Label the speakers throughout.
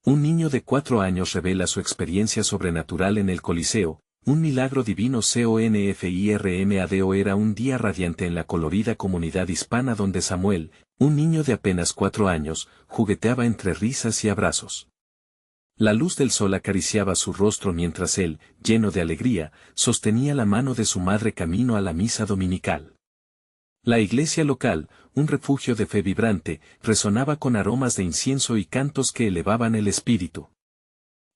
Speaker 1: Un niño de 4 años revela su experiencia sobrenatural en el Coliseo, un milagro divino. CONFIRMADO. Era un día radiante en la colorida comunidad hispana donde Samuel, un niño de apenas 4 años, jugueteaba entre risas y abrazos. La luz del sol acariciaba su rostro mientras él, lleno de alegría, sostenía la mano de su madre camino a la misa dominical. La iglesia local, un refugio de fe vibrante, resonaba con aromas de incienso y cantos que elevaban el espíritu.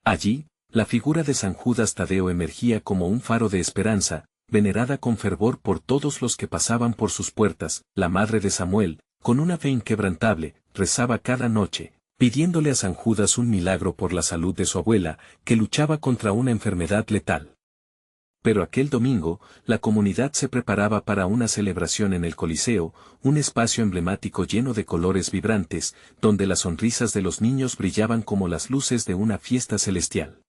Speaker 1: Allí, la figura de San Judas Tadeo emergía como un faro de esperanza, venerada con fervor por todos los que pasaban por sus puertas. La madre de Samuel, con una fe inquebrantable, rezaba cada noche, pidiéndole a San Judas un milagro por la salud de su abuela, que luchaba contra una enfermedad letal. Pero aquel domingo, la comunidad se preparaba para una celebración en el Coliseo, un espacio emblemático lleno de colores vibrantes, donde las sonrisas de los niños brillaban como las luces de una fiesta celestial.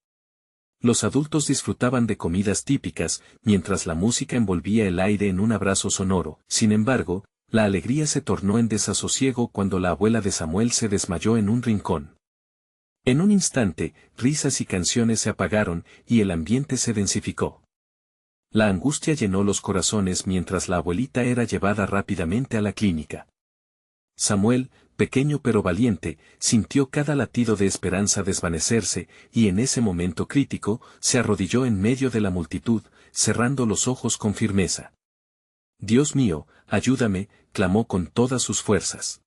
Speaker 1: Los adultos disfrutaban de comidas típicas, mientras la música envolvía el aire en un abrazo sonoro. Sin embargo, la alegría se tornó en desasosiego cuando la abuela de Samuel se desmayó en un rincón. En un instante, risas y canciones se apagaron, y el ambiente se densificó. La angustia llenó los corazones mientras la abuelita era llevada rápidamente a la clínica. Samuel, pequeño pero valiente, sintió cada latido de esperanza desvanecerse, y en ese momento crítico, se arrodilló en medio de la multitud, cerrando los ojos con firmeza. «Dios mío, ayúdame», clamó con todas sus fuerzas.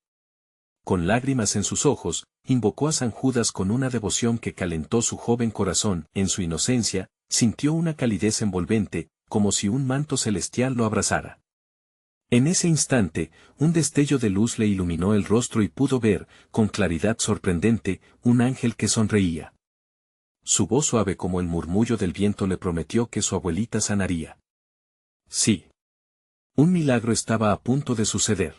Speaker 1: Con lágrimas en sus ojos, invocó a San Judas con una devoción que calentó su joven corazón. En su inocencia, sintió una calidez envolvente, como si un manto celestial lo abrazara. En ese instante, un destello de luz le iluminó el rostro y pudo ver, con claridad sorprendente, un ángel que sonreía. Su voz suave como el murmullo del viento le prometió que su abuelita sanaría. Sí. Un milagro estaba a punto de suceder.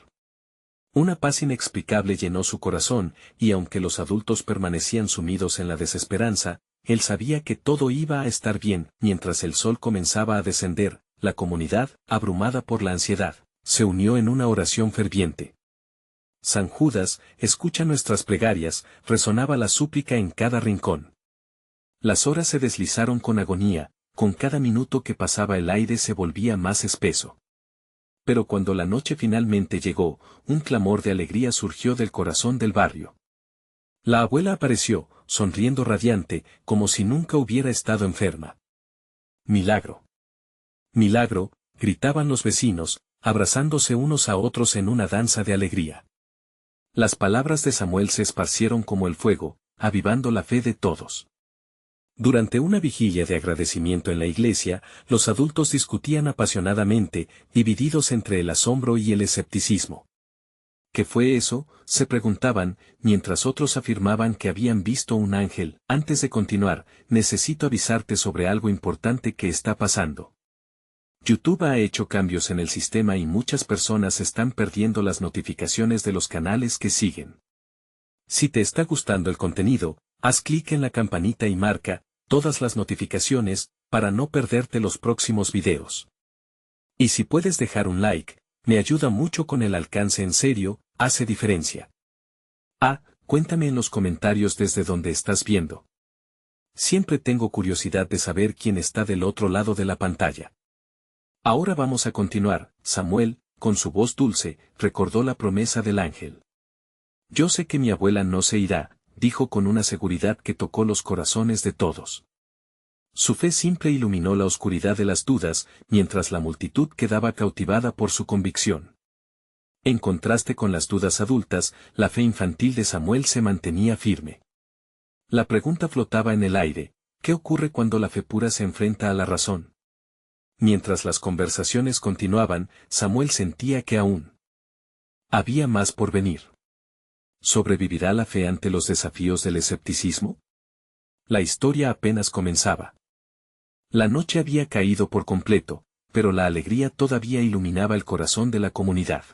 Speaker 1: Una paz inexplicable llenó su corazón, y aunque los adultos permanecían sumidos en la desesperanza, él sabía que todo iba a estar bien. Mientras el sol comenzaba a descender, la comunidad, abrumada por la ansiedad, se unió en una oración ferviente. San Judas, escucha nuestras plegarias, resonaba la súplica en cada rincón. Las horas se deslizaron con agonía, con cada minuto que pasaba el aire se volvía más espeso. Pero cuando la noche finalmente llegó, un clamor de alegría surgió del corazón del barrio. La abuela apareció, sonriendo radiante, como si nunca hubiera estado enferma. «Milagro. Milagro», gritaban los vecinos, abrazándose unos a otros en una danza de alegría. Las palabras de Samuel se esparcieron como el fuego, avivando la fe de todos. Durante una vigilia de agradecimiento en la iglesia, los adultos discutían apasionadamente, divididos entre el asombro y el escepticismo. ¿Qué fue eso?, se preguntaban, mientras otros afirmaban que habían visto un ángel. Antes de continuar, necesito avisarte sobre algo importante que está pasando. YouTube ha hecho cambios en el sistema y muchas personas están perdiendo las notificaciones de los canales que siguen. Si te está gustando el contenido, haz clic en la campanita y marca todas las notificaciones para no perderte los próximos videos. Y si puedes dejar un like, me ayuda mucho con el alcance. En serio, hace diferencia. Cuéntame en los comentarios desde donde estás viendo. Siempre tengo curiosidad de saber quién está del otro lado de la pantalla. Ahora vamos a continuar. Samuel, con su voz dulce, recordó la promesa del ángel. Yo sé que mi abuela no se irá, dijo con una seguridad que tocó los corazones de todos. Su fe simple iluminó la oscuridad de las dudas, mientras la multitud quedaba cautivada por su convicción. En contraste con las dudas adultas, la fe infantil de Samuel se mantenía firme. La pregunta flotaba en el aire: ¿qué ocurre cuando la fe pura se enfrenta a la razón? Mientras las conversaciones continuaban, Samuel sentía que aún había más por venir. ¿Sobrevivirá la fe ante los desafíos del escepticismo? La historia apenas comenzaba. La noche había caído por completo, pero la alegría todavía iluminaba el corazón de la comunidad.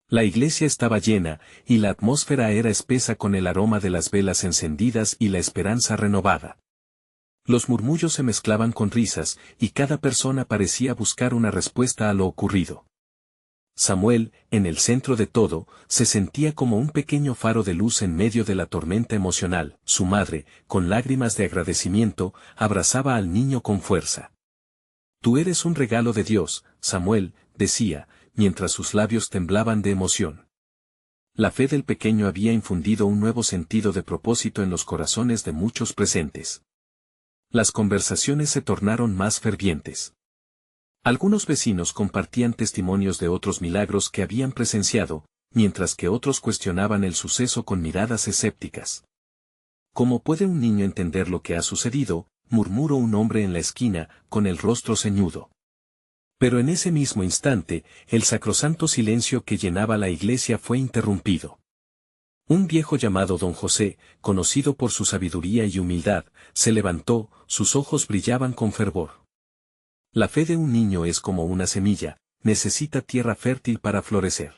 Speaker 1: La iglesia estaba llena, y la atmósfera era espesa con el aroma de las velas encendidas y la esperanza renovada. Los murmullos se mezclaban con risas, y cada persona parecía buscar una respuesta a lo ocurrido. Samuel, en el centro de todo, se sentía como un pequeño faro de luz en medio de la tormenta emocional. Su madre, con lágrimas de agradecimiento, abrazaba al niño con fuerza. Tú eres un regalo de Dios, Samuel, decía, mientras sus labios temblaban de emoción. La fe del pequeño había infundido un nuevo sentido de propósito en los corazones de muchos presentes. Las conversaciones se tornaron más fervientes. Algunos vecinos compartían testimonios de otros milagros que habían presenciado, mientras que otros cuestionaban el suceso con miradas escépticas. ¿Cómo puede un niño entender lo que ha sucedido?, murmuró un hombre en la esquina, con el rostro ceñudo. Pero en ese mismo instante, el sacrosanto silencio que llenaba la iglesia fue interrumpido. Un viejo llamado Don José, conocido por su sabiduría y humildad, se levantó, sus ojos brillaban con fervor. La fe de un niño es como una semilla, necesita tierra fértil para florecer.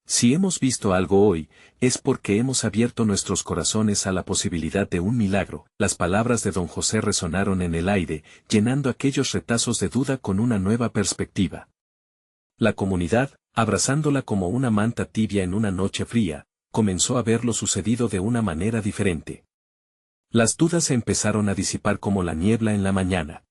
Speaker 1: Si hemos visto algo hoy, es porque hemos abierto nuestros corazones a la posibilidad de un milagro. Las palabras de Don José resonaron en el aire, llenando aquellos retazos de duda con una nueva perspectiva. La comunidad, abrazándola como una manta tibia en una noche fría, comenzó a ver lo sucedido de una manera diferente. Las dudas se empezaron a disipar como la niebla en la mañana.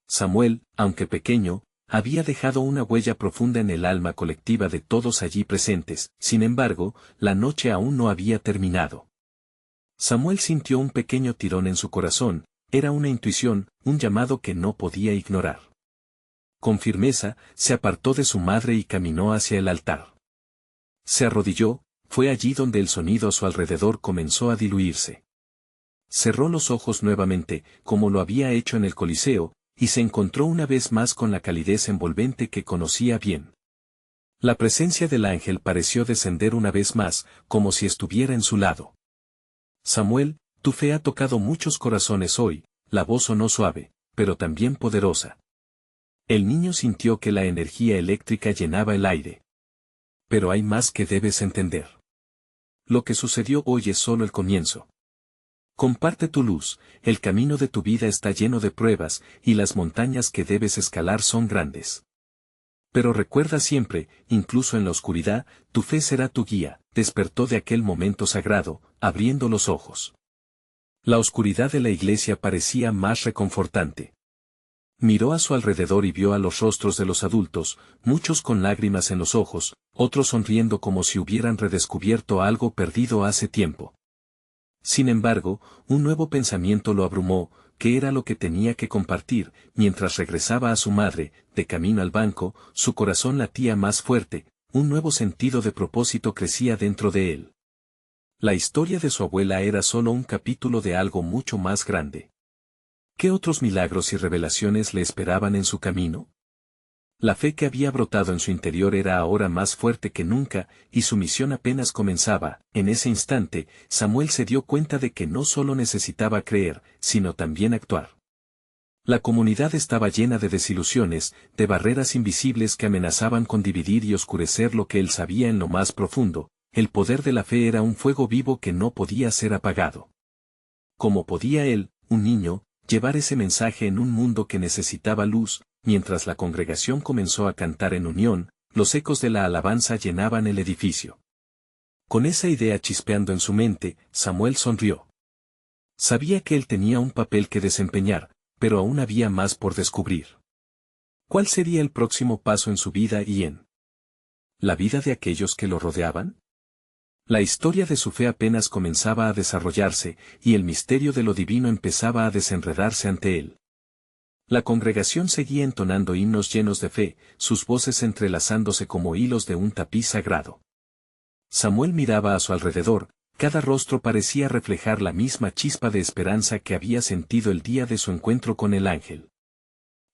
Speaker 1: Samuel, aunque pequeño, había dejado una huella profunda en el alma colectiva de todos allí presentes. Sin embargo, la noche aún no había terminado. Samuel sintió un pequeño tirón en su corazón, era una intuición, un llamado que no podía ignorar. Con firmeza, se apartó de su madre y caminó hacia el altar. Se arrodilló, fue allí donde el sonido a su alrededor comenzó a diluirse. Cerró los ojos nuevamente, como lo había hecho en el Coliseo, y se encontró una vez más con la calidez envolvente que conocía bien. La presencia del ángel pareció descender una vez más, como si estuviera en su lado. Samuel, tu fe ha tocado muchos corazones hoy, la voz sonó suave, pero también poderosa. El niño sintió que la energía eléctrica llenaba el aire. Pero hay más que debes entender. Lo que sucedió hoy es solo el comienzo. Comparte tu luz, el camino de tu vida está lleno de pruebas, y las montañas que debes escalar son grandes. Pero recuerda siempre, incluso en la oscuridad, tu fe será tu guía. Despertó de aquel momento sagrado, abriendo los ojos. La oscuridad de la iglesia parecía más reconfortante. Miró a su alrededor y vio a los rostros de los adultos, muchos con lágrimas en los ojos, otros sonriendo como si hubieran redescubierto algo perdido hace tiempo. Sin embargo, un nuevo pensamiento lo abrumó, que era lo que tenía que compartir. Mientras regresaba a su madre, de camino al banco, su corazón latía más fuerte, un nuevo sentido de propósito crecía dentro de él. La historia de su abuela era solo un capítulo de algo mucho más grande. ¿Qué otros milagros y revelaciones le esperaban en su camino? La fe que había brotado en su interior era ahora más fuerte que nunca, y su misión apenas comenzaba. En ese instante, Samuel se dio cuenta de que no solo necesitaba creer, sino también actuar. La comunidad estaba llena de desilusiones, de barreras invisibles que amenazaban con dividir y oscurecer lo que él sabía en lo más profundo. El poder de la fe era un fuego vivo que no podía ser apagado. ¿Cómo podía él, un niño, llevar ese mensaje en un mundo que necesitaba luz? Mientras la congregación comenzó a cantar en unión, los ecos de la alabanza llenaban el edificio. Con esa idea chispeando en su mente, Samuel sonrió. Sabía que él tenía un papel que desempeñar, pero aún había más por descubrir. ¿Cuál sería el próximo paso en su vida y en la vida de aquellos que lo rodeaban? La historia de su fe apenas comenzaba a desarrollarse, y el misterio de lo divino empezaba a desenredarse ante él. La congregación seguía entonando himnos llenos de fe, sus voces entrelazándose como hilos de un tapiz sagrado. Samuel miraba a su alrededor, cada rostro parecía reflejar la misma chispa de esperanza que había sentido el día de su encuentro con el ángel.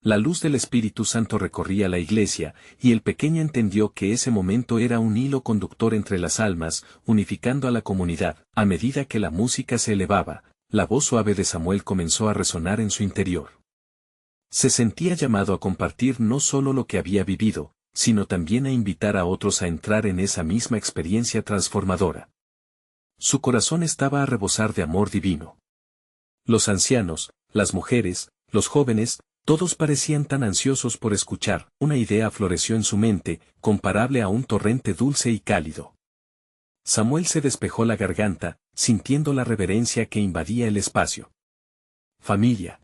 Speaker 1: La luz del Espíritu Santo recorría la iglesia, y el pequeño entendió que ese momento era un hilo conductor entre las almas, unificando a la comunidad. A medida que la música se elevaba, la voz suave de Samuel comenzó a resonar en su interior. Se sentía llamado a compartir no solo lo que había vivido, sino también a invitar a otros a entrar en esa misma experiencia transformadora. Su corazón estaba a rebosar de amor divino. Los ancianos, las mujeres, los jóvenes, Todos parecían tan ansiosos por escuchar. Una idea floreció en su mente, comparable a un torrente dulce y cálido. Samuel se despejó la garganta, sintiendo la reverencia que invadía el espacio. Familia.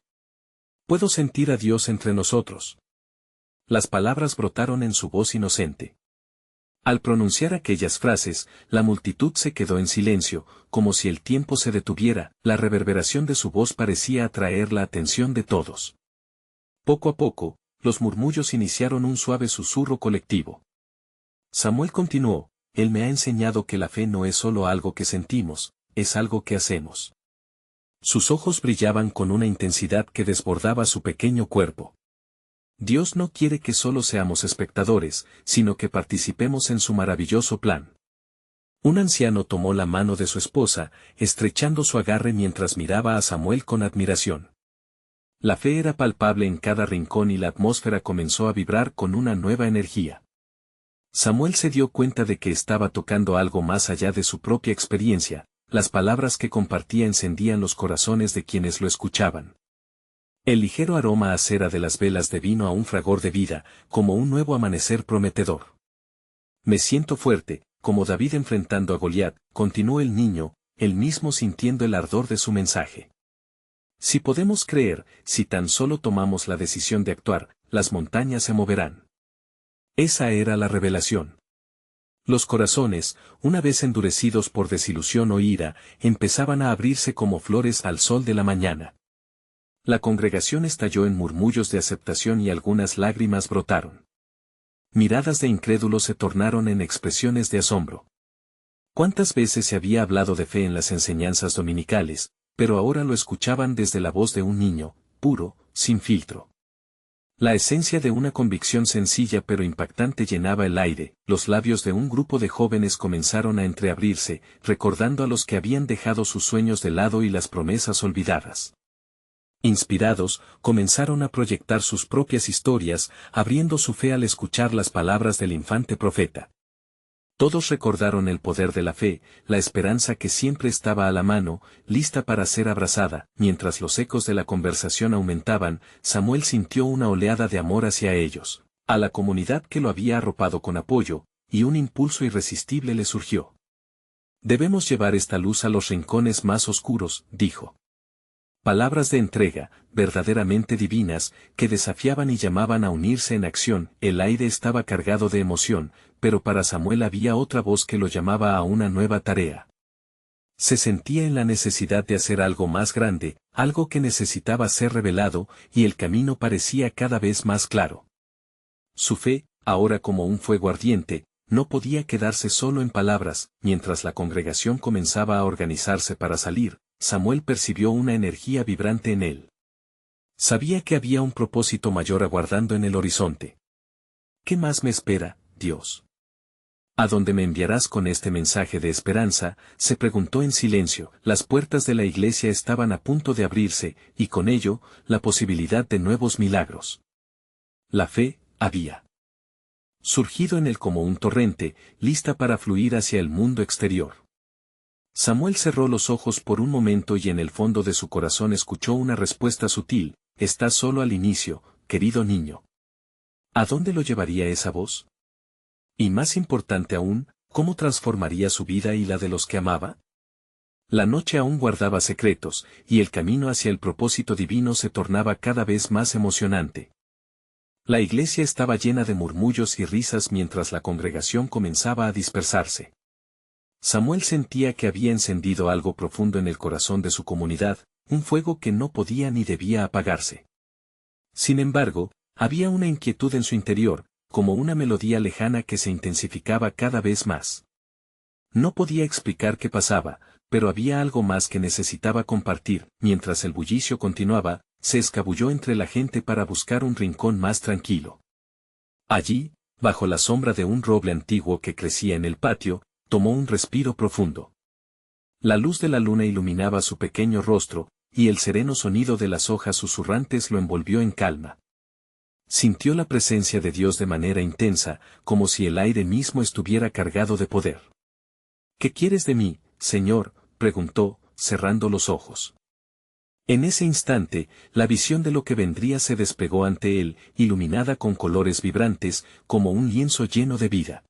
Speaker 1: Puedo sentir a Dios entre nosotros. Las palabras brotaron en su voz inocente. Al pronunciar aquellas frases, la multitud se quedó en silencio, como si el tiempo se detuviera. La reverberación de su voz parecía atraer la atención de todos. Poco a poco, los murmullos iniciaron un suave susurro colectivo. Samuel continuó: Él me ha enseñado que la fe no es solo algo que sentimos, es algo que hacemos. Sus ojos brillaban con una intensidad que desbordaba su pequeño cuerpo. Dios no quiere que solo seamos espectadores, sino que participemos en su maravilloso plan. Un anciano tomó la mano de su esposa, estrechando su agarre mientras miraba a Samuel con admiración. La fe era palpable en cada rincón y la atmósfera comenzó a vibrar con una nueva energía. Samuel se dio cuenta de que estaba tocando algo más allá de su propia experiencia. Las palabras que compartía encendían los corazones de quienes lo escuchaban. El ligero aroma a cera de las velas devino a un fragor de vida, como un nuevo amanecer prometedor. Me siento fuerte, como David enfrentando a Goliat, continuó el niño, él mismo sintiendo el ardor de su mensaje. Si podemos creer, si tan solo tomamos la decisión de actuar, las montañas se moverán. Esa era la revelación. Los corazones, una vez endurecidos por desilusión o ira, empezaban a abrirse como flores al sol de la mañana. La congregación estalló en murmullos de aceptación y algunas lágrimas brotaron. Miradas de incrédulos se tornaron en expresiones de asombro. ¿Cuántas veces se había hablado de fe en las enseñanzas dominicales, pero ahora lo escuchaban desde la voz de un niño, puro, sin filtro? La esencia de una convicción sencilla pero impactante llenaba el aire. Los labios de un grupo de jóvenes comenzaron a entreabrirse, recordando a los que habían dejado sus sueños de lado y las promesas olvidadas. Inspirados, comenzaron a proyectar sus propias historias, abriendo su fe al escuchar las palabras del infante profeta. Todos recordaron el poder de la fe, la esperanza que siempre estaba a la mano, lista para ser abrazada. Mientras los ecos de la conversación aumentaban, Samuel sintió una oleada de amor hacia ellos, a la comunidad que lo había arropado con apoyo, y un impulso irresistible le surgió. Debemos llevar esta luz a los rincones más oscuros, dijo. Palabras de entrega, verdaderamente divinas, que desafiaban y llamaban a unirse en acción. El aire estaba cargado de emoción, pero para Samuel había otra voz que lo llamaba a una nueva tarea. Se sentía en la necesidad de hacer algo más grande, algo que necesitaba ser revelado, y el camino parecía cada vez más claro. Su fe, ahora como un fuego ardiente, no podía quedarse solo en palabras. Mientras la congregación comenzaba a organizarse para salir, Samuel percibió una energía vibrante en él. Sabía que había un propósito mayor aguardando en el horizonte. ¿Qué más me espera, Dios? ¿A dónde me enviarás con este mensaje de esperanza?, se preguntó en silencio. Las puertas de la iglesia estaban a punto de abrirse, y con ello, la posibilidad de nuevos milagros. La fe había surgido en él como un torrente, lista para fluir hacia el mundo exterior. Samuel cerró los ojos por un momento y en el fondo de su corazón escuchó una respuesta sutil: estás solo al inicio, querido niño. ¿A dónde lo llevaría esa voz? Y más importante aún, ¿cómo transformaría su vida y la de los que amaba? La noche aún guardaba secretos, y el camino hacia el propósito divino se tornaba cada vez más emocionante. La iglesia estaba llena de murmullos y risas mientras la congregación comenzaba a dispersarse. Samuel sentía que había encendido algo profundo en el corazón de su comunidad, un fuego que no podía ni debía apagarse. Sin embargo, había una inquietud en su interior, como una melodía lejana que se intensificaba cada vez más. No podía explicar qué pasaba, pero había algo más que necesitaba compartir. Mientras el bullicio continuaba, se escabulló entre la gente para buscar un rincón más tranquilo. Allí, bajo la sombra de un roble antiguo que crecía en el patio, tomó un respiro profundo. La luz de la luna iluminaba su pequeño rostro, y el sereno sonido de las hojas susurrantes lo envolvió en calma. Sintió la presencia de Dios de manera intensa, como si el aire mismo estuviera cargado de poder. ¿Qué quieres de mí, Señor?, preguntó, cerrando los ojos. En ese instante, la visión de lo que vendría se despegó ante él, iluminada con colores vibrantes, como un lienzo lleno de vida.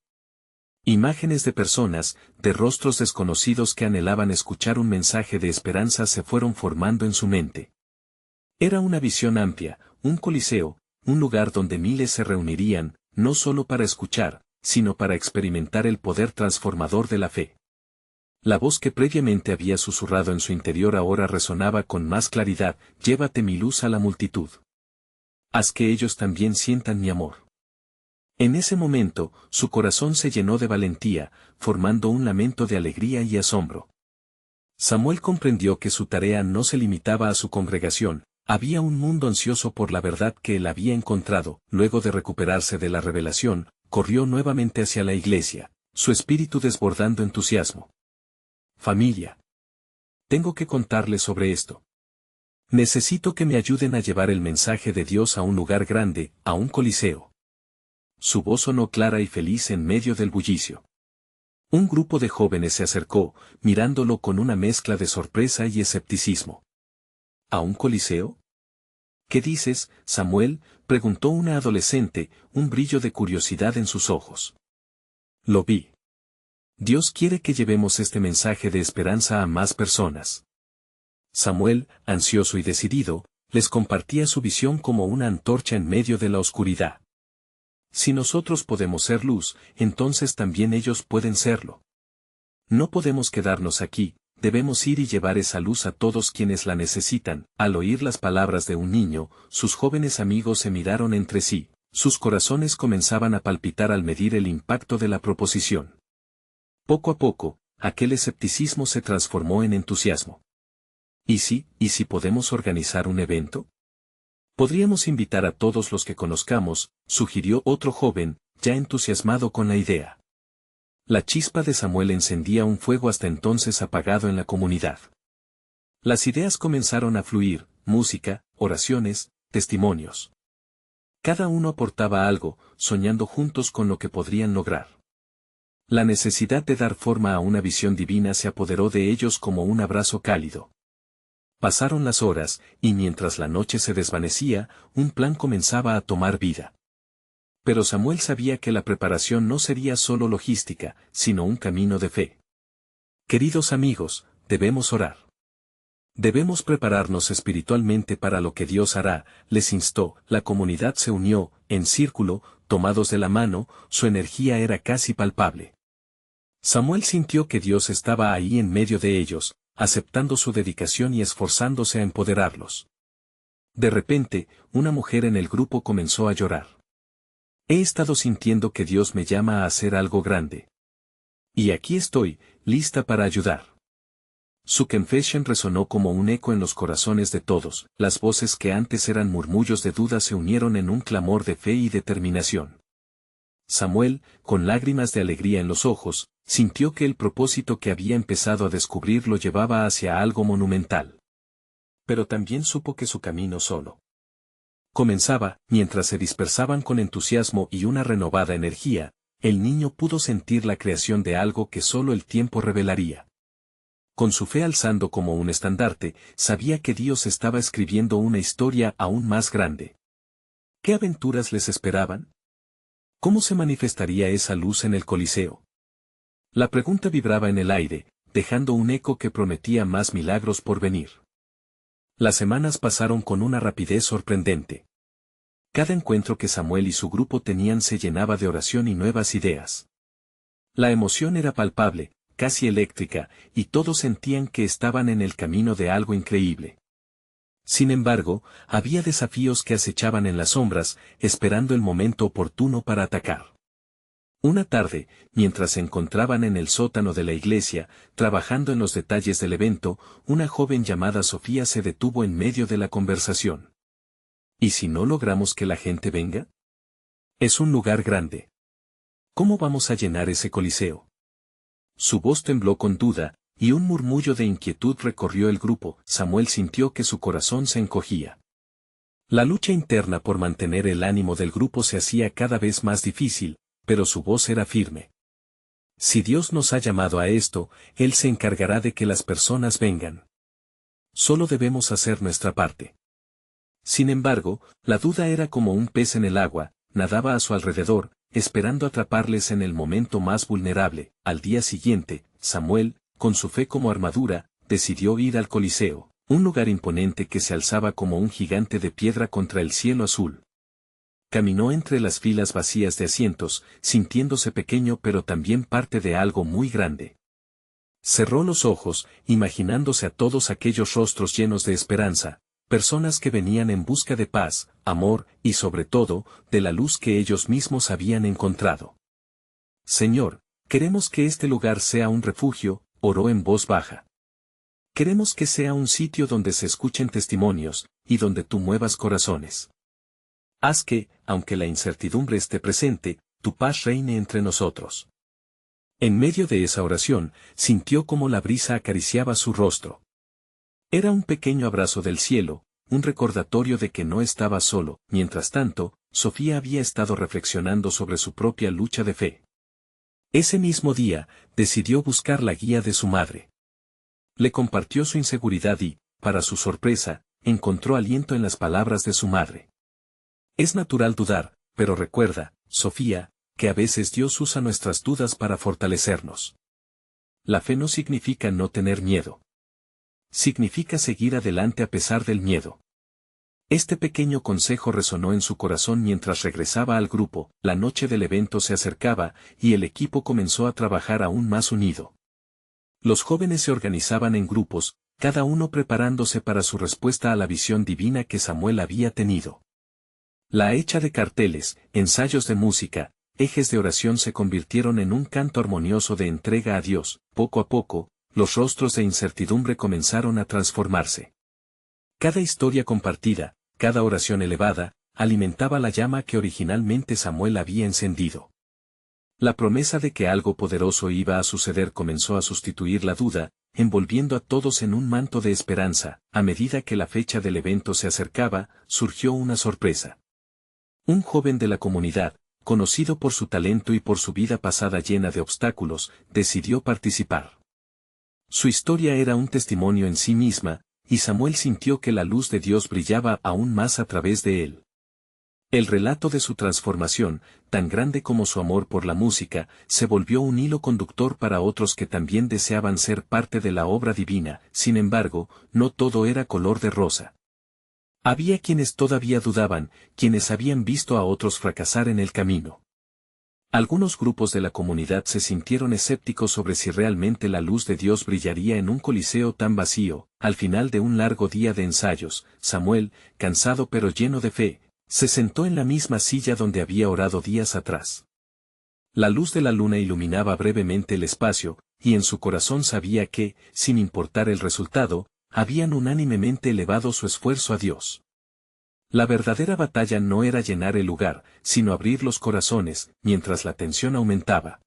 Speaker 1: Imágenes de personas, de rostros desconocidos que anhelaban escuchar un mensaje de esperanza se fueron formando en su mente. Era una visión amplia, un coliseo, un lugar donde miles se reunirían, no solo para escuchar, sino para experimentar el poder transformador de la fe. La voz que previamente había susurrado en su interior ahora resonaba con más claridad: llévate mi luz a la multitud. Haz que ellos también sientan mi amor. En ese momento, su corazón se llenó de valentía, formando un lamento de alegría y asombro. Samuel comprendió que su tarea no se limitaba a su congregación, había un mundo ansioso por la verdad que él había encontrado. Luego de recuperarse de la revelación, corrió nuevamente hacia la iglesia, su espíritu desbordando entusiasmo. Familia. Tengo que contarles sobre esto. Necesito que me ayuden a llevar el mensaje de Dios a un lugar grande, a un coliseo. Su voz sonó clara y feliz en medio del bullicio. Un grupo de jóvenes se acercó, mirándolo con una mezcla de sorpresa y escepticismo. ¿A un coliseo? ¿Qué dices, Samuel?, preguntó una adolescente, un brillo de curiosidad en sus ojos. Lo vi. Dios quiere que llevemos este mensaje de esperanza a más personas. Samuel, ansioso y decidido, les compartía su visión como una antorcha en medio de la oscuridad. Si nosotros podemos ser luz, entonces también ellos pueden serlo. No podemos quedarnos aquí, debemos ir y llevar esa luz a todos quienes la necesitan. Al oír las palabras de un niño, sus jóvenes amigos se miraron entre sí, sus corazones comenzaban a palpitar al medir el impacto de la proposición. Poco a poco, aquel escepticismo se transformó en entusiasmo. ¿Y si podemos organizar un evento? Podríamos invitar a todos los que conozcamos, sugirió otro joven, ya entusiasmado con la idea. La chispa de Samuel encendía un fuego hasta entonces apagado en la comunidad. Las ideas comenzaron a fluir: música, oraciones, testimonios. Cada uno aportaba algo, soñando juntos con lo que podrían lograr. La necesidad de dar forma a una visión divina se apoderó de ellos como un abrazo cálido. Pasaron las horas, y mientras la noche se desvanecía, un plan comenzaba a tomar vida. Pero Samuel sabía que la preparación no sería solo logística, sino un camino de fe. Queridos amigos, debemos orar. Debemos prepararnos espiritualmente para lo que Dios hará, les instó. La comunidad se unió, en círculo, tomados de la mano, su energía era casi palpable. Samuel sintió que Dios estaba ahí en medio de ellos, aceptando su dedicación y esforzándose a empoderarlos. De repente, una mujer en el grupo comenzó a llorar. He estado sintiendo que Dios me llama a hacer algo grande. Y aquí estoy, lista para ayudar. Su confesión resonó como un eco en los corazones de todos, las voces que antes eran murmullos de duda se unieron en un clamor de fe y determinación. Samuel, con lágrimas de alegría en los ojos, sintió que el propósito que había empezado a descubrir lo llevaba hacia algo monumental. Pero también supo que su camino solo comenzaba. Mientras se dispersaban con entusiasmo y una renovada energía, el niño pudo sentir la creación de algo que solo el tiempo revelaría. Con su fe alzando como un estandarte, sabía que Dios estaba escribiendo una historia aún más grande. ¿Qué aventuras les esperaban? ¿Cómo se manifestaría esa luz en el Coliseo? La pregunta vibraba en el aire, dejando un eco que prometía más milagros por venir. Las semanas pasaron con una rapidez sorprendente. Cada encuentro que Samuel y su grupo tenían se llenaba de oración y nuevas ideas. La emoción era palpable, casi eléctrica, y todos sentían que estaban en el camino de algo increíble. Sin embargo, había desafíos que acechaban en las sombras, esperando el momento oportuno para atacar. Una tarde, mientras se encontraban en el sótano de la iglesia, trabajando en los detalles del evento, una joven llamada Sofía se detuvo en medio de la conversación. ¿Y si no logramos que la gente venga? Es un lugar grande. ¿Cómo vamos a llenar ese coliseo? Su voz tembló con duda, y un murmullo de inquietud recorrió el grupo. Samuel sintió que su corazón se encogía. La lucha interna por mantener el ánimo del grupo se hacía cada vez más difícil, pero su voz era firme. Si Dios nos ha llamado a esto, Él se encargará de que las personas vengan. solo debemos hacer nuestra parte. Sin embargo, la duda era como un pez en el agua, nadaba a su alrededor, esperando atraparles en el momento más vulnerable. Al día siguiente, Samuel, con su fe como armadura, decidió ir al Coliseo, un lugar imponente que se alzaba como un gigante de piedra contra el cielo azul. Caminó entre las filas vacías de asientos, sintiéndose pequeño pero también parte de algo muy grande. Cerró los ojos, imaginándose a todos aquellos rostros llenos de esperanza, personas que venían en busca de paz, amor y sobre todo, de la luz que ellos mismos habían encontrado. Señor, queremos que este lugar sea un refugio, oró en voz baja. Queremos que sea un sitio donde se escuchen testimonios, y donde tú muevas corazones. Haz que, aunque la incertidumbre esté presente, tu paz reine entre nosotros. En medio de esa oración, sintió como la brisa acariciaba su rostro. Era un pequeño abrazo del cielo, un recordatorio de que no estaba solo. Mientras tanto, Sofía había estado reflexionando sobre su propia lucha de fe. Ese mismo día, decidió buscar la guía de su madre. Le compartió su inseguridad y, para su sorpresa, encontró aliento en las palabras de su madre. Es natural dudar, pero recuerda, Sofía, que a veces Dios usa nuestras dudas para fortalecernos. La fe no significa no tener miedo. Significa seguir adelante a pesar del miedo. Este pequeño consejo resonó en su corazón mientras regresaba al grupo. La noche del evento se acercaba, y el equipo comenzó a trabajar aún más unido. Los jóvenes se organizaban en grupos, cada uno preparándose para su respuesta a la visión divina que Samuel había tenido. La hecha de carteles, ensayos de música, ejes de oración se convirtieron en un canto armonioso de entrega a Dios. Poco a poco, los rostros de incertidumbre comenzaron a transformarse. Cada historia compartida, cada oración elevada, alimentaba la llama que originalmente Samuel había encendido. La promesa de que algo poderoso iba a suceder comenzó a sustituir la duda, envolviendo a todos en un manto de esperanza. A medida que la fecha del evento se acercaba, surgió una sorpresa. Un joven de la comunidad, conocido por su talento y por su vida pasada llena de obstáculos, decidió participar. Su historia era un testimonio en sí misma, y Samuel sintió que la luz de Dios brillaba aún más a través de él. El relato de su transformación, tan grande como su amor por la música, se volvió un hilo conductor para otros que también deseaban ser parte de la obra divina. Sin embargo, no todo era color de rosa. Había quienes todavía dudaban, quienes habían visto a otros fracasar en el camino. Algunos grupos de la comunidad se sintieron escépticos sobre si realmente la luz de Dios brillaría en un coliseo tan vacío. Al final de un largo día de ensayos, Samuel, cansado pero lleno de fe, se sentó en la misma silla donde había orado días atrás. La luz de la luna iluminaba brevemente el espacio, y en su corazón sabía que, sin importar el resultado, habían unánimemente elevado su esfuerzo a Dios. La verdadera batalla no era llenar el lugar, sino abrir los corazones. Mientras la tensión aumentaba.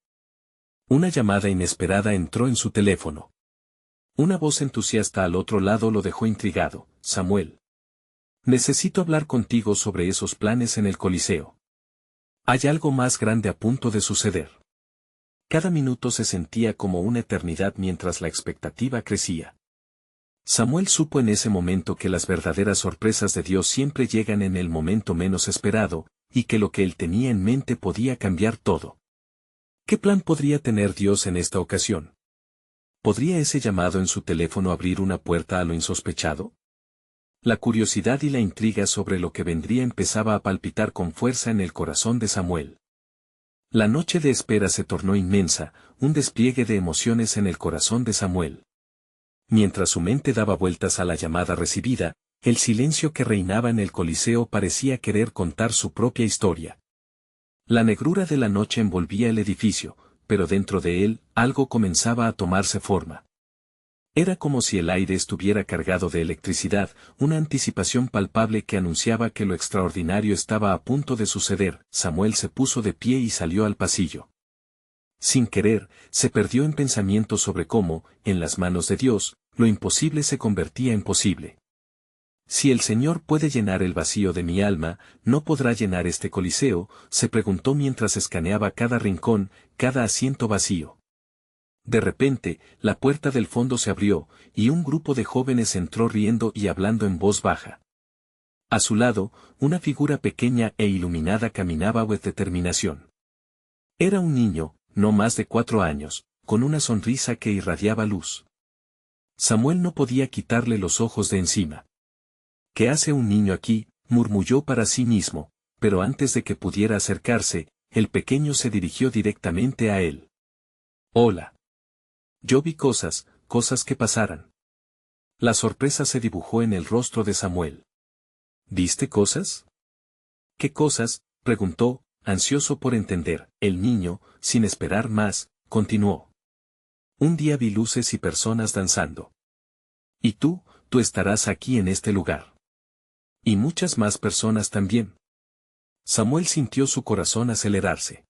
Speaker 1: Una llamada inesperada entró en su teléfono. Una voz entusiasta al otro lado lo dejó intrigado. Samuel. Necesito hablar contigo sobre esos planes en el Coliseo. Hay algo más grande a punto de suceder. Cada minuto se sentía como una eternidad mientras la expectativa crecía. Samuel supo en ese momento que las verdaderas sorpresas de Dios siempre llegan en el momento menos esperado, y que lo que él tenía en mente podía cambiar todo. ¿Qué plan podría tener Dios en esta ocasión? ¿Podría ese llamado en su teléfono abrir una puerta a lo insospechado? La curiosidad y la intriga sobre lo que vendría empezaba a palpitar con fuerza en el corazón de Samuel. La noche de espera se tornó inmensa, un despliegue de emociones en el corazón de Samuel. Mientras su mente daba vueltas a la llamada recibida, el silencio que reinaba en el Coliseo parecía querer contar su propia historia. La negrura de la noche envolvía el edificio, pero dentro de él, algo comenzaba a tomarse forma. Era como si el aire estuviera cargado de electricidad, una anticipación palpable que anunciaba que lo extraordinario estaba a punto de suceder. Samuel se puso de pie y salió al pasillo. Sin querer, se perdió en pensamientos sobre cómo, en las manos de Dios, lo imposible se convertía en posible. Si el Señor puede llenar el vacío de mi alma, ¿no podrá llenar este Coliseo?, se preguntó mientras escaneaba cada rincón, cada asiento vacío. De repente, la puerta del fondo se abrió, y un grupo de jóvenes entró riendo y hablando en voz baja. A su lado, una figura pequeña e iluminada caminaba con determinación. Era un niño, no más de 4 años, con una sonrisa que irradiaba luz. Samuel no podía quitarle los ojos de encima. ¿Qué hace un niño aquí?, murmulló para sí mismo, pero antes de que pudiera acercarse, el pequeño se dirigió directamente a él. Hola. Yo vi cosas que pasaran. La sorpresa se dibujó en el rostro de Samuel. ¿Viste cosas? ¿Qué cosas?, preguntó, ansioso por entender. El niño, sin esperar más, continuó. Un día vi luces y personas danzando. Y tú estarás aquí en este lugar. Y muchas más personas también. Samuel sintió su corazón acelerarse.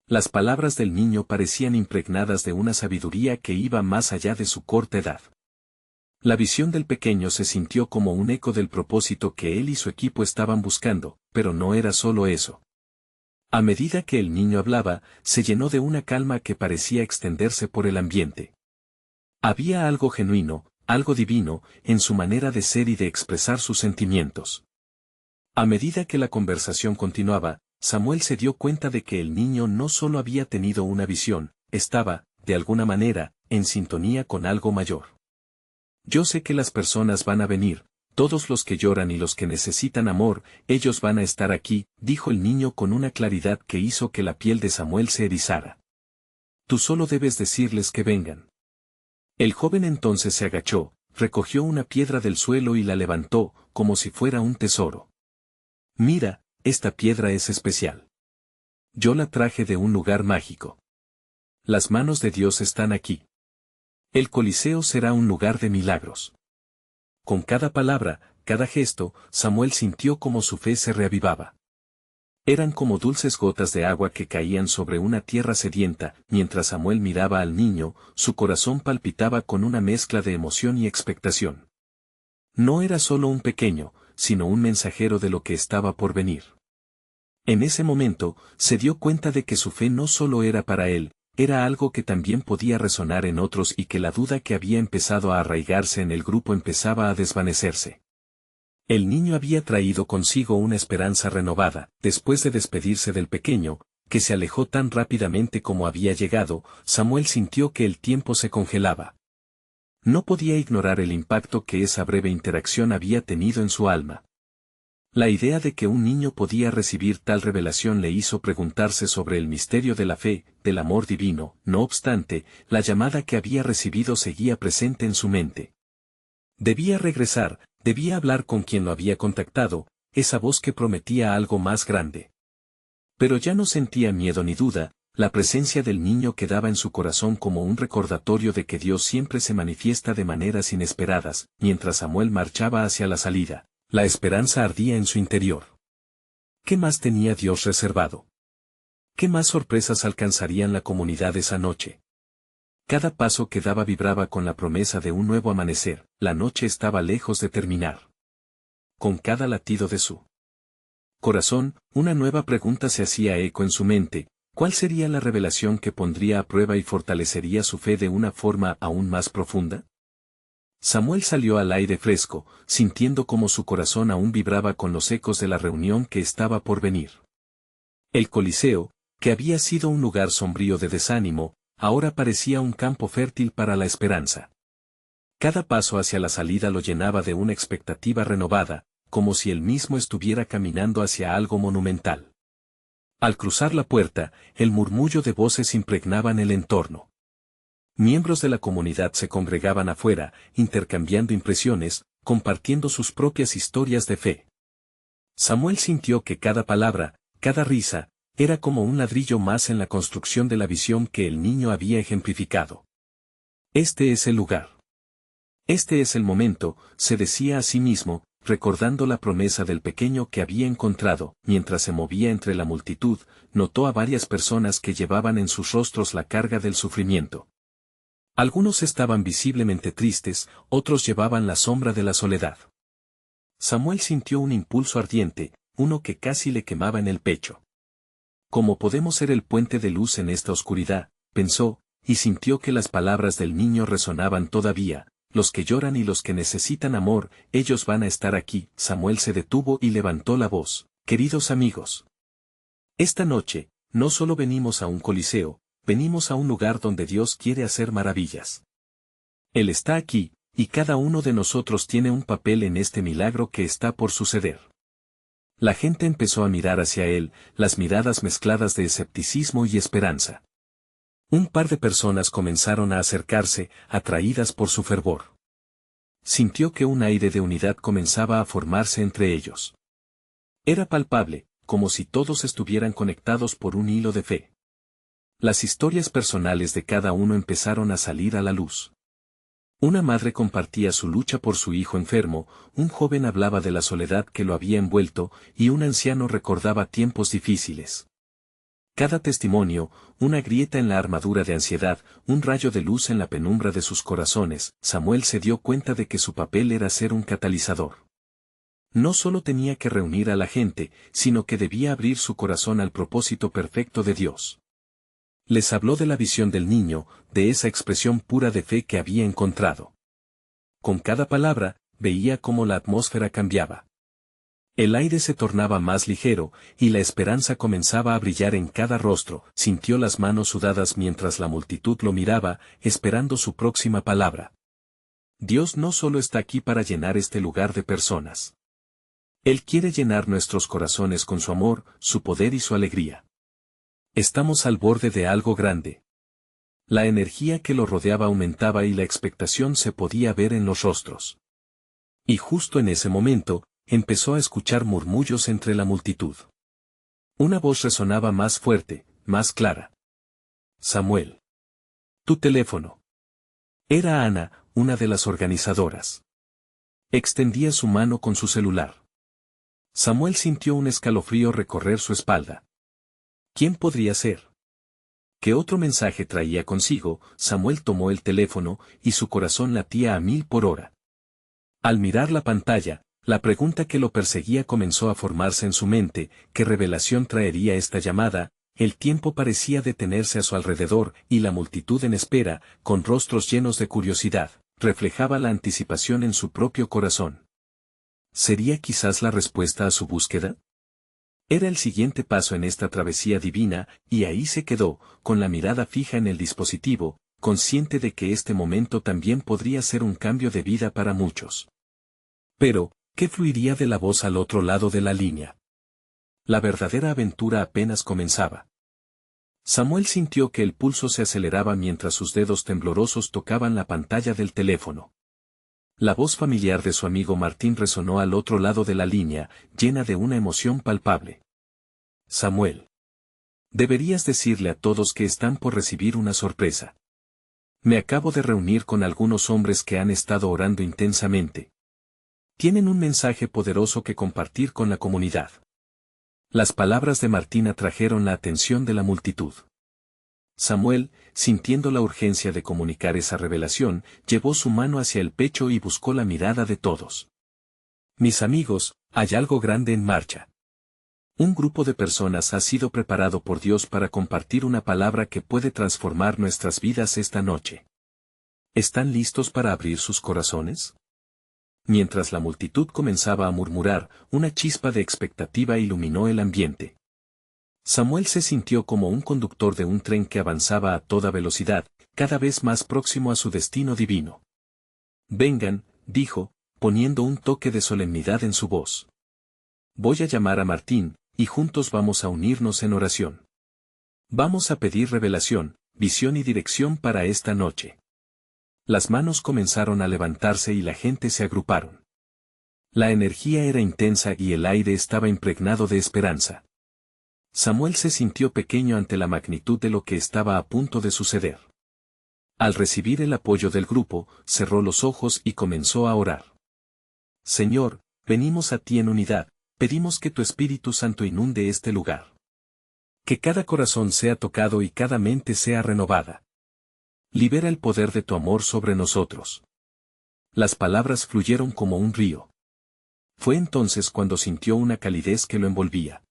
Speaker 1: Las palabras del niño parecían impregnadas de una sabiduría que iba más allá de su corta edad. La visión del pequeño se sintió como un eco del propósito que él y su equipo estaban buscando, pero no era solo eso. A medida que el niño hablaba, se llenó de una calma que parecía extenderse por el ambiente. Había algo genuino, algo divino, en su manera de ser y de expresar sus sentimientos. A medida que la conversación continuaba, Samuel se dio cuenta de que el niño no solo había tenido una visión, estaba, de alguna manera, en sintonía con algo mayor. Yo sé que las personas van a venir, todos los que lloran y los que necesitan amor, ellos van a estar aquí, dijo el niño con una claridad que hizo que la piel de Samuel se erizara. Tú solo debes decirles que vengan. El joven entonces se agachó, recogió una piedra del suelo y la levantó, como si fuera un tesoro. Mira, esta piedra es especial. Yo la traje de un lugar mágico. Las manos de Dios están aquí. El Coliseo será un lugar de milagros. Con cada palabra, cada gesto, Samuel sintió como su fe se reavivaba. Eran como dulces gotas de agua que caían sobre una tierra sedienta. Mientras Samuel miraba al niño, su corazón palpitaba con una mezcla de emoción y expectación. No era solo un pequeño, sino un mensajero de lo que estaba por venir. En ese momento, se dio cuenta de que su fe no solo era para él, era algo que también podía resonar en otros y que la duda que había empezado a arraigarse en el grupo empezaba a desvanecerse. El niño había traído consigo una esperanza renovada. Después de despedirse del pequeño, que se alejó tan rápidamente como había llegado, Samuel sintió que el tiempo se congelaba. No podía ignorar el impacto que esa breve interacción había tenido en su alma. La idea de que un niño podía recibir tal revelación le hizo preguntarse sobre el misterio de la fe, del amor divino. No obstante, la llamada que había recibido seguía presente en su mente. Debía regresar, debía hablar con quien lo había contactado, esa voz que prometía algo más grande. Pero ya no sentía miedo ni duda, la presencia del niño quedaba en su corazón como un recordatorio de que Dios siempre se manifiesta de maneras inesperadas. Mientras Samuel marchaba hacia la salida, la esperanza ardía en su interior. ¿Qué más tenía Dios reservado? ¿Qué más sorpresas alcanzarían la comunidad esa noche? Cada paso que daba vibraba con la promesa de un nuevo amanecer. La noche estaba lejos de terminar. Con cada latido de su corazón, una nueva pregunta se hacía eco en su mente: ¿cuál sería la revelación que pondría a prueba y fortalecería su fe de una forma aún más profunda? Samuel salió al aire fresco, sintiendo como su corazón aún vibraba con los ecos de la reunión que estaba por venir. El Coliseo, que había sido un lugar sombrío de desánimo, ahora parecía un campo fértil para la esperanza. Cada paso hacia la salida lo llenaba de una expectativa renovada, como si él mismo estuviera caminando hacia algo monumental. Al cruzar la puerta, el murmullo de voces impregnaban el entorno. Miembros de la comunidad se congregaban afuera, intercambiando impresiones, compartiendo sus propias historias de fe. Samuel sintió que cada palabra, cada risa, era como un ladrillo más en la construcción de la visión que el niño había ejemplificado. Este es el lugar. Este es el momento, se decía a sí mismo, recordando la promesa del pequeño que había encontrado. Mientras se movía entre la multitud, notó a varias personas que llevaban en sus rostros la carga del sufrimiento. Algunos estaban visiblemente tristes, otros llevaban la sombra de la soledad. Samuel sintió un impulso ardiente, uno que casi le quemaba en el pecho. ¿Cómo podemos ser el puente de luz en esta oscuridad?, pensó, y sintió que las palabras del niño resonaban todavía: los que lloran y los que necesitan amor, ellos van a estar aquí. Samuel se detuvo y levantó la voz: queridos amigos, esta noche, no solo venimos a un coliseo, venimos a un lugar donde Dios quiere hacer maravillas. Él está aquí, y cada uno de nosotros tiene un papel en este milagro que está por suceder. La gente empezó a mirar hacia él, las miradas mezcladas de escepticismo y esperanza. Un par de personas comenzaron a acercarse, atraídas por su fervor. Sintió que un aire de unidad comenzaba a formarse entre ellos. Era palpable, como si todos estuvieran conectados por un hilo de fe. Las historias personales de cada uno empezaron a salir a la luz. Una madre compartía su lucha por su hijo enfermo, un joven hablaba de la soledad que lo había envuelto, y un anciano recordaba tiempos difíciles. Cada testimonio, una grieta en la armadura de ansiedad, un rayo de luz en la penumbra de sus corazones. Samuel se dio cuenta de que su papel era ser un catalizador. No solo tenía que reunir a la gente, sino que debía abrir su corazón al propósito perfecto de Dios. Les habló de la visión del niño, de esa expresión pura de fe que había encontrado. Con cada palabra, veía cómo la atmósfera cambiaba. El aire se tornaba más ligero, y la esperanza comenzaba a brillar en cada rostro. Sintió las manos sudadas mientras la multitud lo miraba, esperando su próxima palabra. Dios no solo está aquí para llenar este lugar de personas. Él quiere llenar nuestros corazones con su amor, su poder y su alegría. Estamos al borde de algo grande. La energía que lo rodeaba aumentaba y la expectación se podía ver en los rostros. Y justo en ese momento, empezó a escuchar murmullos entre la multitud. Una voz resonaba más fuerte, más clara. Samuel. Tu teléfono. Era Ana, una de las organizadoras. Extendía su mano con su celular. Samuel sintió un escalofrío recorrer su espalda. ¿Quién podría ser? ¿Qué otro mensaje traía consigo? Samuel tomó el teléfono, y su corazón latía a 1000 por hora. Al mirar la pantalla, la pregunta que lo perseguía comenzó a formarse en su mente: ¿qué revelación traería esta llamada? El tiempo parecía detenerse a su alrededor, y la multitud en espera, con rostros llenos de curiosidad, reflejaba la anticipación en su propio corazón. ¿Sería quizás la respuesta a su búsqueda? Era el siguiente paso en esta travesía divina, y ahí se quedó, con la mirada fija en el dispositivo, consciente de que este momento también podría ser un cambio de vida para muchos. Pero, ¿qué fluiría de la voz al otro lado de la línea? La verdadera aventura apenas comenzaba. Samuel sintió que el pulso se aceleraba mientras sus dedos temblorosos tocaban la pantalla del teléfono. La voz familiar de su amigo Martín resonó al otro lado de la línea, llena de una emoción palpable. Samuel. Deberías decirle a todos que están por recibir una sorpresa. Me acabo de reunir con algunos hombres que han estado orando intensamente. Tienen un mensaje poderoso que compartir con la comunidad. Las palabras de Martín atrajeron la atención de la multitud. Samuel, sintiendo la urgencia de comunicar esa revelación, llevó su mano hacia el pecho y buscó la mirada de todos. Mis amigos, hay algo grande en marcha. Un grupo de personas ha sido preparado por Dios para compartir una palabra que puede transformar nuestras vidas esta noche. ¿Están listos para abrir sus corazones? Mientras la multitud comenzaba a murmurar, una chispa de expectativa iluminó el ambiente. Samuel se sintió como un conductor de un tren que avanzaba a toda velocidad, cada vez más próximo a su destino divino. Vengan, dijo, poniendo un toque de solemnidad en su voz. Voy a llamar a Martín, y juntos vamos a unirnos en oración. Vamos a pedir revelación, visión y dirección para esta noche. Las manos comenzaron a levantarse y la gente se agruparon. La energía era intensa y el aire estaba impregnado de esperanza. Samuel se sintió pequeño ante la magnitud de lo que estaba a punto de suceder. Al recibir el apoyo del grupo, cerró los ojos y comenzó a orar. Señor, venimos a ti en unidad, pedimos que tu Espíritu Santo inunde este lugar. Que cada corazón sea tocado y cada mente sea renovada. Libera el poder de tu amor sobre nosotros. Las palabras fluyeron como un río. Fue entonces cuando sintió una calidez que lo envolvía.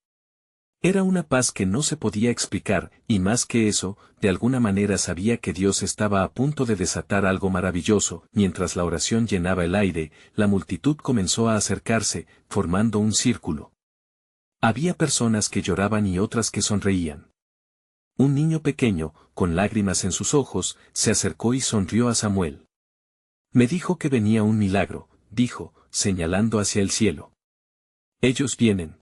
Speaker 1: Era una paz que no se podía explicar, y más que eso, de alguna manera sabía que Dios estaba a punto de desatar algo maravilloso. Mientras la oración llenaba el aire, la multitud comenzó a acercarse, formando un círculo. Había personas que lloraban y otras que sonreían. Un niño pequeño, con lágrimas en sus ojos, se acercó y sonrió a Samuel. Me dijo que venía un milagro, dijo, señalando hacia el cielo. Ellos vienen.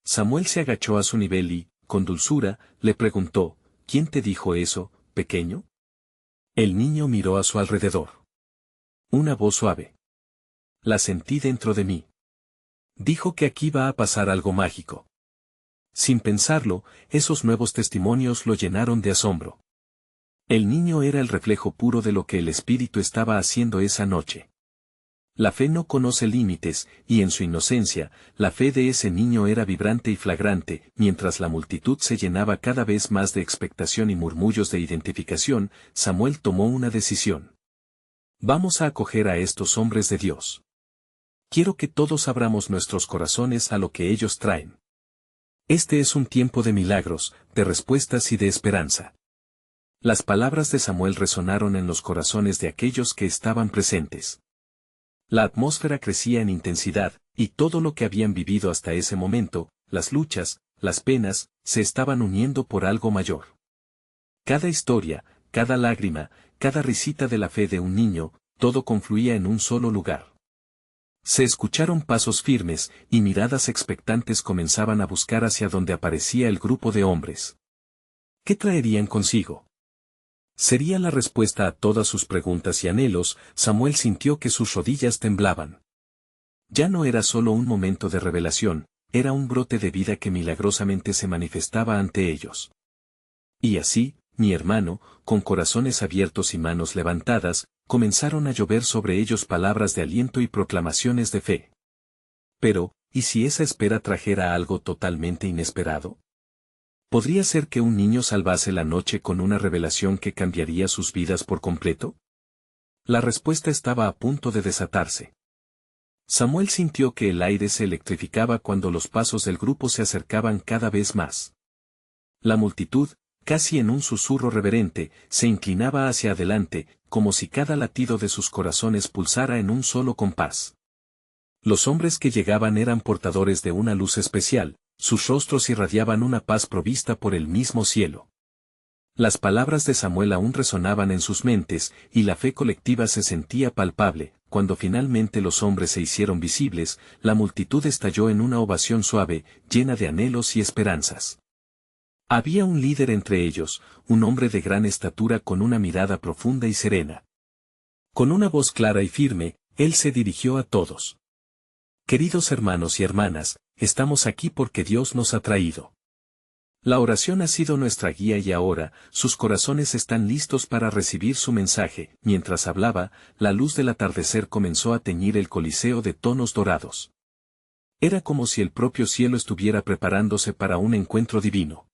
Speaker 1: Samuel se agachó a su nivel y, con dulzura, le preguntó, ¿quién te dijo eso, pequeño? El niño miró a su alrededor. Una voz suave. La sentí dentro de mí. Dijo que aquí va a pasar algo mágico. Sin pensarlo, esos nuevos testimonios lo llenaron de asombro. El niño era el reflejo puro de lo que el Espíritu estaba haciendo esa noche. La fe no conoce límites, y en su inocencia, la fe de ese niño era vibrante y flagrante. Mientras la multitud se llenaba cada vez más de expectación y murmullos de identificación, Samuel tomó una decisión. Vamos a acoger a estos hombres de Dios. Quiero que todos abramos nuestros corazones a lo que ellos traen. Este es un tiempo de milagros, de respuestas y de esperanza. Las palabras de Samuel resonaron en los corazones de aquellos que estaban presentes. La atmósfera crecía en intensidad, y todo lo que habían vivido hasta ese momento, las luchas, las penas, se estaban uniendo por algo mayor. Cada historia, cada lágrima, cada risita de la fe de un niño, todo confluía en un solo lugar. Se escucharon pasos firmes, y miradas expectantes comenzaban a buscar hacia donde aparecía el grupo de hombres. ¿Qué traerían consigo? ¿Sería la respuesta a todas sus preguntas y anhelos? Samuel sintió que sus rodillas temblaban. Ya no era solo un momento de revelación, era un brote de vida que milagrosamente se manifestaba ante ellos. Y así, mi hermano, con corazones abiertos y manos levantadas, comenzaron a llover sobre ellos palabras de aliento y proclamaciones de fe. Pero, ¿y si esa espera trajera algo totalmente inesperado? ¿Podría ser que un niño salvase la noche con una revelación que cambiaría sus vidas por completo? La respuesta estaba a punto de desatarse. Samuel sintió que el aire se electrificaba cuando los pasos del grupo se acercaban cada vez más. La multitud, casi en un susurro reverente, se inclinaba hacia adelante, como si cada latido de sus corazones pulsara en un solo compás. Los hombres que llegaban eran portadores de una luz especial, sus rostros irradiaban una paz provista por el mismo cielo. Las palabras de Samuel aún resonaban en sus mentes, y la fe colectiva se sentía palpable. Cuando finalmente los hombres se hicieron visibles, la multitud estalló en una ovación suave, llena de anhelos y esperanzas. Había un líder entre ellos, un hombre de gran estatura con una mirada profunda y serena. Con una voz clara y firme, él se dirigió a todos. Queridos hermanos y hermanas, estamos aquí porque Dios nos ha traído. La oración ha sido nuestra guía y ahora, sus corazones están listos para recibir su mensaje. Mientras hablaba, la luz del atardecer comenzó a teñir el coliseo de tonos dorados. Era como si el propio cielo estuviera preparándose para un encuentro divino.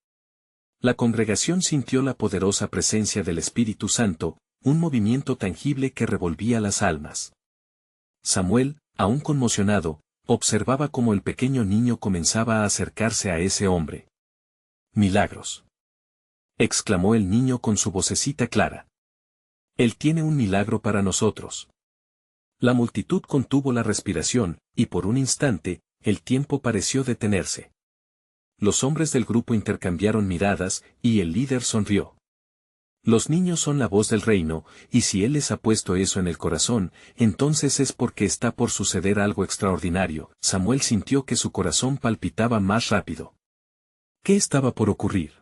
Speaker 1: La congregación sintió la poderosa presencia del Espíritu Santo, un movimiento tangible que revolvía las almas. Samuel, aún conmocionado, observaba cómo el pequeño niño comenzaba a acercarse a ese hombre. «Milagros», exclamó el niño con su vocecita clara. «Él tiene un milagro para nosotros». La multitud contuvo la respiración, y por un instante, el tiempo pareció detenerse. Los hombres del grupo intercambiaron miradas, y el líder sonrió. Los niños son la voz del reino, y si Él les ha puesto eso en el corazón, entonces es porque está por suceder algo extraordinario. Samuel sintió que su corazón palpitaba más rápido. ¿Qué estaba por ocurrir?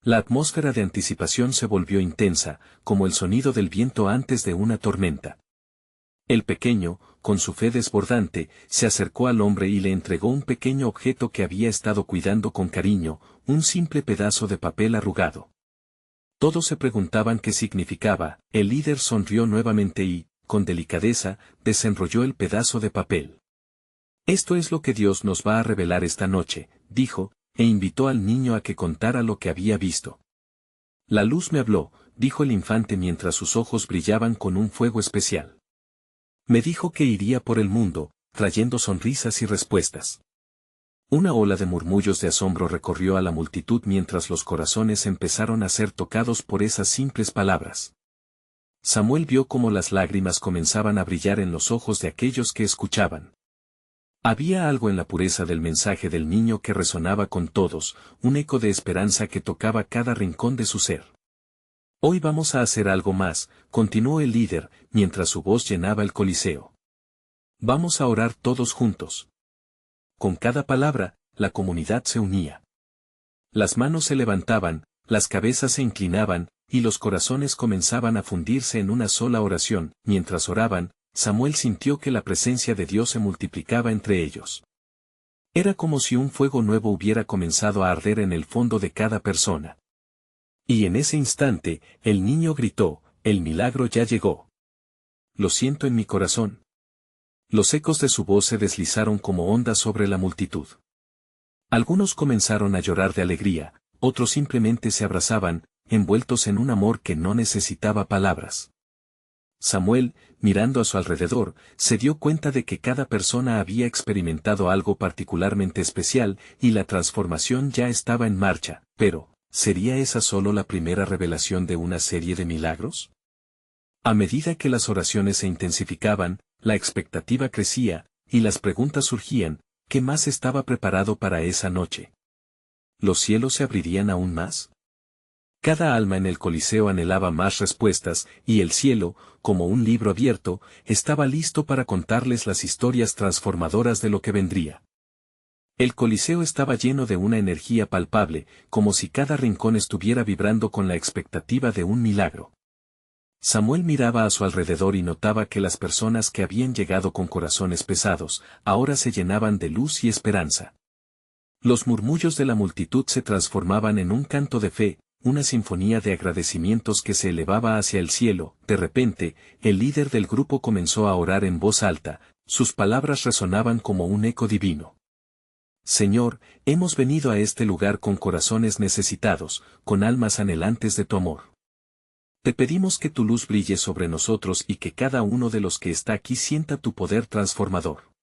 Speaker 1: La atmósfera de anticipación se volvió intensa, como el sonido del viento antes de una tormenta. El pequeño, con su fe desbordante, se acercó al hombre y le entregó un pequeño objeto que había estado cuidando con cariño, un simple pedazo de papel arrugado. Todos se preguntaban qué significaba. El líder sonrió nuevamente y, con delicadeza, desenrolló el pedazo de papel. «Esto es lo que Dios nos va a revelar esta noche», dijo, e invitó al niño a que contara lo que había visto. «La luz me habló», dijo el infante mientras sus ojos brillaban con un fuego especial. «Me dijo que iría por el mundo, trayendo sonrisas y respuestas. Una ola de murmullos de asombro recorrió a la multitud mientras los corazones empezaron a ser tocados por esas simples palabras. Samuel vio cómo las lágrimas comenzaban a brillar en los ojos de aquellos que escuchaban. Había algo en la pureza del mensaje del niño que resonaba con todos, un eco de esperanza que tocaba cada rincón de su ser. Hoy vamos a hacer algo más, continuó el líder, mientras su voz llenaba el coliseo. Vamos a orar todos juntos. Con cada palabra, la comunidad se unía. Las manos se levantaban, las cabezas se inclinaban, y los corazones comenzaban a fundirse en una sola oración. Mientras oraban, Samuel sintió que la presencia de Dios se multiplicaba entre ellos. Era como si un fuego nuevo hubiera comenzado a arder en el fondo de cada persona. Y en ese instante, el niño gritó, «El milagro ya llegó. Lo siento en mi corazón». Los ecos de su voz se deslizaron como ondas sobre la multitud. Algunos comenzaron a llorar de alegría, otros simplemente se abrazaban, envueltos en un amor que no necesitaba palabras. Samuel, mirando a su alrededor, se dio cuenta de que cada persona había experimentado algo particularmente especial y la transformación ya estaba en marcha, pero, ¿sería esa solo la primera revelación de una serie de milagros? A medida que las oraciones se intensificaban, la expectativa crecía, y las preguntas surgían, ¿qué más estaba preparado para esa noche? ¿Los cielos se abrirían aún más? Cada alma en el Coliseo anhelaba más respuestas, y el cielo, como un libro abierto, estaba listo para contarles las historias transformadoras de lo que vendría. El Coliseo estaba lleno de una energía palpable, como si cada rincón estuviera vibrando con la expectativa de un milagro. Samuel miraba a su alrededor y notaba que las personas que habían llegado con corazones pesados, ahora se llenaban de luz y esperanza. Los murmullos de la multitud se transformaban en un canto de fe, una sinfonía de agradecimientos que se elevaba hacia el cielo. De repente, el líder del grupo comenzó a orar en voz alta, sus palabras resonaban como un eco divino. Señor, hemos venido a este lugar con corazones necesitados, con almas anhelantes de tu amor. Te pedimos que tu luz brille sobre nosotros y que cada uno de los que está aquí sienta tu poder transformador.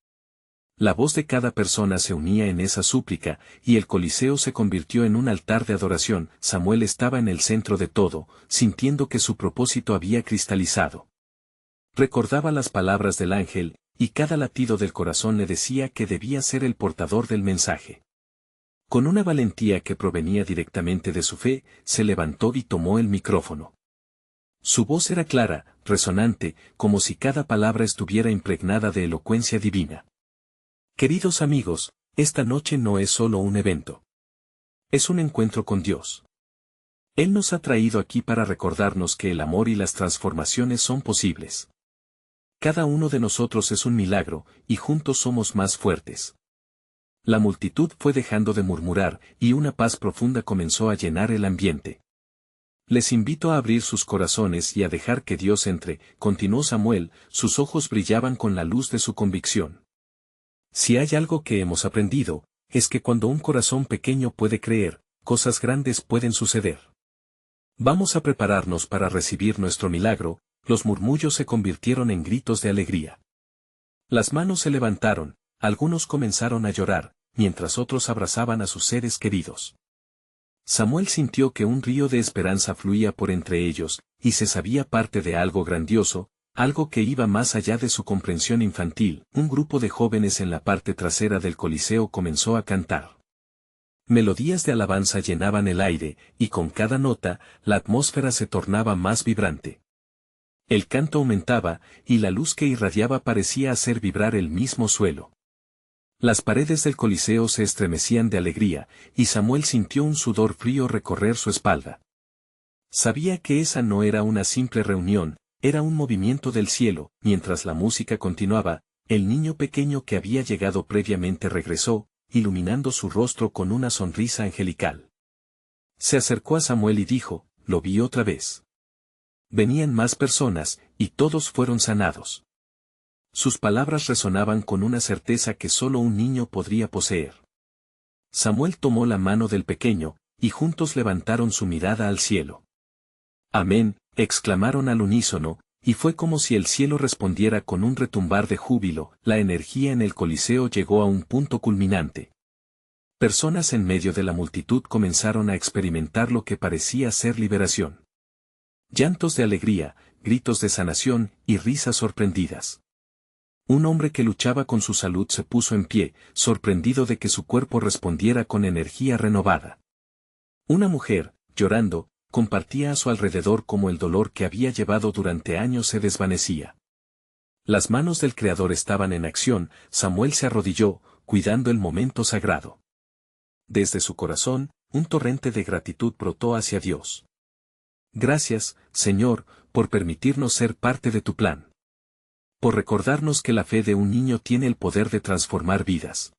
Speaker 1: La voz de cada persona se unía en esa súplica, y el Coliseo se convirtió en un altar de adoración. Samuel estaba en el centro de todo, sintiendo que su propósito había cristalizado. Recordaba las palabras del ángel, y cada latido del corazón le decía que debía ser el portador del mensaje. Con una valentía que provenía directamente de su fe, se levantó y tomó el micrófono. Su voz era clara, resonante, como si cada palabra estuviera impregnada de elocuencia divina. Queridos amigos, esta noche no es solo un evento. Es un encuentro con Dios. Él nos ha traído aquí para recordarnos que el amor y las transformaciones son posibles. Cada uno de nosotros es un milagro, y juntos somos más fuertes. La multitud fue dejando de murmurar, y una paz profunda comenzó a llenar el ambiente. Les invito a abrir sus corazones y a dejar que Dios entre, continuó Samuel, sus ojos brillaban con la luz de su convicción. Si hay algo que hemos aprendido, es que cuando un corazón pequeño puede creer, cosas grandes pueden suceder. Vamos a prepararnos para recibir nuestro milagro. Los murmullos se convirtieron en gritos de alegría. Las manos se levantaron, algunos comenzaron a llorar, mientras otros abrazaban a sus seres queridos. Samuel sintió que un río de esperanza fluía por entre ellos, y se sabía parte de algo grandioso, algo que iba más allá de su comprensión infantil. Un grupo de jóvenes en la parte trasera del Coliseo comenzó a cantar. Melodías de alabanza llenaban el aire, y con cada nota, la atmósfera se tornaba más vibrante. El canto aumentaba, y la luz que irradiaba parecía hacer vibrar el mismo suelo. Las paredes del Coliseo se estremecían de alegría, y Samuel sintió un sudor frío recorrer su espalda. Sabía que esa no era una simple reunión, era un movimiento del cielo. Mientras la música continuaba, el niño pequeño que había llegado previamente regresó, iluminando su rostro con una sonrisa angelical. Se acercó a Samuel y dijo, «Lo vi otra vez». Venían más personas, y todos fueron sanados. Sus palabras resonaban con una certeza que solo un niño podría poseer. Samuel tomó la mano del pequeño, y juntos levantaron su mirada al cielo. «Amén», exclamaron al unísono, y fue como si el cielo respondiera con un retumbar de júbilo. La energía en el Coliseo llegó a un punto culminante. Personas en medio de la multitud comenzaron a experimentar lo que parecía ser liberación. Llantos de alegría, gritos de sanación y risas sorprendidas. Un hombre que luchaba con su salud se puso en pie, sorprendido de que su cuerpo respondiera con energía renovada. Una mujer, llorando, compartía a su alrededor cómo el dolor que había llevado durante años se desvanecía. Las manos del Creador estaban en acción. Samuel se arrodilló, cuidando el momento sagrado. Desde su corazón, un torrente de gratitud brotó hacia Dios. Gracias, Señor, por permitirnos ser parte de tu plan. Por recordarnos que la fe de un niño tiene el poder de transformar vidas.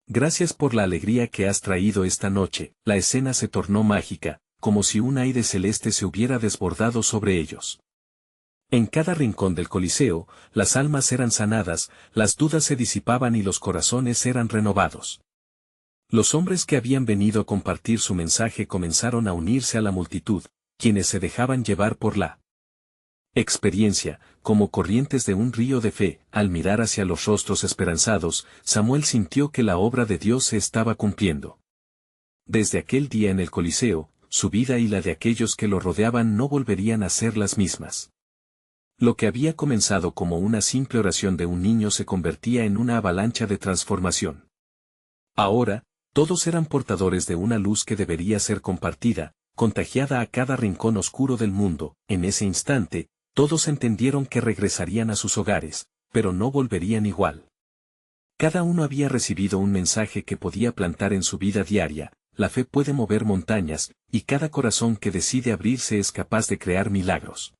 Speaker 1: Gracias por la alegría que has traído esta noche. La escena se tornó mágica, como si un aire celeste se hubiera desbordado sobre ellos. En cada rincón del Coliseo, las almas eran sanadas, las dudas se disipaban y los corazones eran renovados. Los hombres que habían venido a compartir su mensaje comenzaron a unirse a la multitud, quienes se dejaban llevar por la experiencia, como corrientes de un río de fe. Al mirar hacia los rostros esperanzados, Samuel sintió que la obra de Dios se estaba cumpliendo. Desde aquel día en el Coliseo, su vida y la de aquellos que lo rodeaban no volverían a ser las mismas. Lo que había comenzado como una simple oración de un niño se convertía en una avalancha de transformación. Ahora, todos eran portadores de una luz que debería ser compartida, contagiada a cada rincón oscuro del mundo. En ese instante, todos entendieron que regresarían a sus hogares, pero no volverían igual. Cada uno había recibido un mensaje que podía plantar en su vida diaria. La fe puede mover montañas, y cada corazón que decide abrirse es capaz de crear milagros.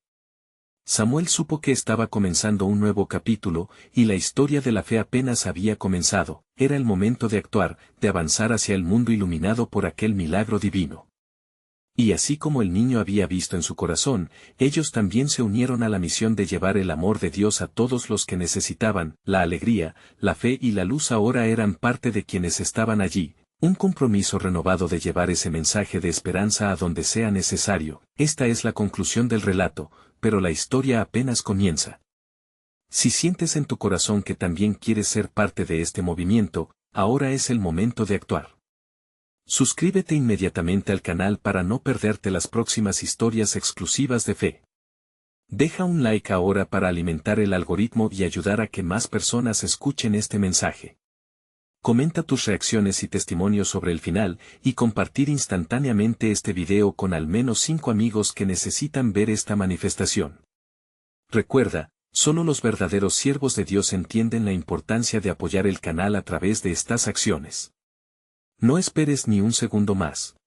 Speaker 1: Samuel supo que estaba comenzando un nuevo capítulo, y la historia de la fe apenas había comenzado. Era el momento de actuar, de avanzar hacia el mundo iluminado por aquel milagro divino. Y así como el niño había visto en su corazón, ellos también se unieron a la misión de llevar el amor de Dios a todos los que necesitaban. La alegría, la fe y la luz ahora eran parte de quienes estaban allí, un compromiso renovado de llevar ese mensaje de esperanza a donde sea necesario. Esta es la conclusión del relato, pero la historia apenas comienza. Si sientes en tu corazón que también quieres ser parte de este movimiento, ahora es el momento de actuar. Suscríbete inmediatamente al canal para no perderte las próximas historias exclusivas de fe. Deja un like ahora para alimentar el algoritmo y ayudar a que más personas escuchen este mensaje. Comenta tus reacciones y testimonios sobre el final, y compartir instantáneamente este video con al menos 5 amigos que necesitan ver esta manifestación. Recuerda, solo los verdaderos siervos de Dios entienden la importancia de apoyar el canal a través de estas acciones. No esperes ni un segundo más.